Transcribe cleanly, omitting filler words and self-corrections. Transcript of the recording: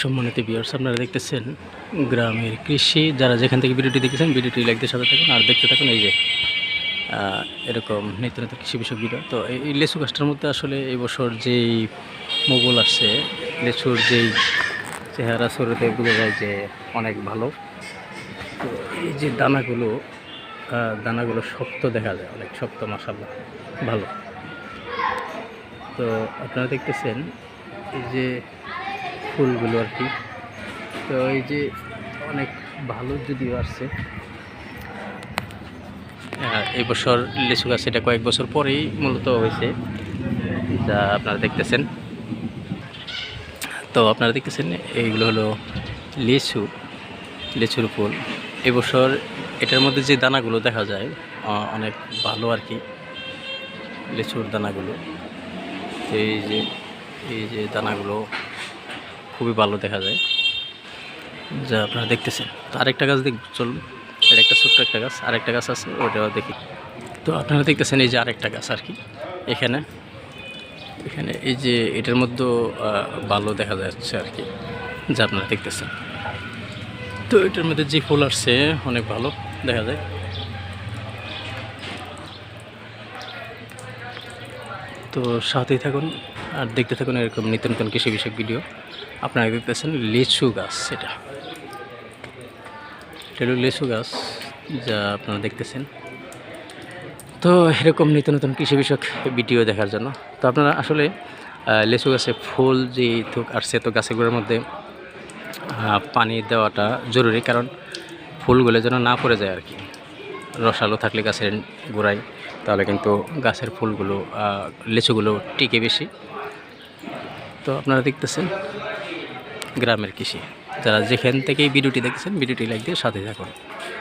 সম্মানিত ভিউয়ার্স, আপনারা দেখতেছেন গ্রামের কৃষি। যারা যেখান থেকে ভিডিওটি দেখতেছেন ভিডিওটি লাইক দিয়ে সাথে থাকুন আর দেখতে থাকুন। এই যে এরকম নিত্য নতুন কৃষি বিষয়ক ভিডিও। তো এই লেচু গাছটার মধ্যে আসলে এই বছর যেই মুগল আসছে, লেচুর যেই চেহারা শুরুতে বোঝা যায় যে অনেক ভালো। তো এই যে দানাগুলো শক্ত দেখা যায়, অনেক শক্ত, মাশাআল্লাহ ভালো। তো আপনারা দেখতেছেন এই যে ফুলগুলো আর কি। তো এই যে অনেক ভালো যদিও আসছে এই বছর লিচু গাছ, এটা কয়েক বছর পরেই মূলত হয়েছে, যা আপনারা দেখতেছেন। তো আপনারা দেখতেছেন এইগুলো হলো লিচুর ফুল। এবছর এটার মধ্যে যে দানাগুলো দেখা যায় অনেক ভালো আর কি, লিচুর দানাগুলো। এই যে দানাগুলো খুবই ভালো দেখা যায়, যা আপনারা দেখতেছেন। তো আরেকটা গাছ দেখব, চলুন। এটা একটা ছোট্ট একটা গাছ, আরেকটা গাছ আছে, ওটাও দেখি। তো আপনারা দেখতেছেন এই যে আরেকটা গাছ আর কি, এখানে এই যে এটার মধ্যে ভালো দেখা যাচ্ছে আর কি, যা আপনারা দেখতেছেন। তো এটার মধ্যে যে ফুল আসছে অনেক ভালো দেখা যায়। তো সাথেই থাকুন আর দেখতে থাকুন এরকম নিত্য নতুন কৃষি বিষয়ক ভিডিও। আপনারা দেখতেছেন লিচু গাছ, এটা হলো লিচু গাছ, যা আপনারা দেখতেছেন। তো এরকম নিত্য নতুন কৃষি বিষয়ক ভিডিও দেখার জন্য তো আপনারা আসলে লিচু গাছে ফুল যে থুক আসছে, তো গাছগুলোর মধ্যে পানি দেওয়াটা জরুরি, কারণ ফুলগুলো যেন না পড়ে যায় আর কি। রসালো থাকলে গাছের গোড়ায়, তাহলে কিন্তু গাছের ফুলগুলো লিচুগুলো টিকে বেশি। তো আপনারা দেখতেছেন গ্রামের কৃষি। যারা যেখান থেকেই ভিডিওটি দেখতেছেন ভিডিওটি লাইক দিয়ে সাথে থাকুন।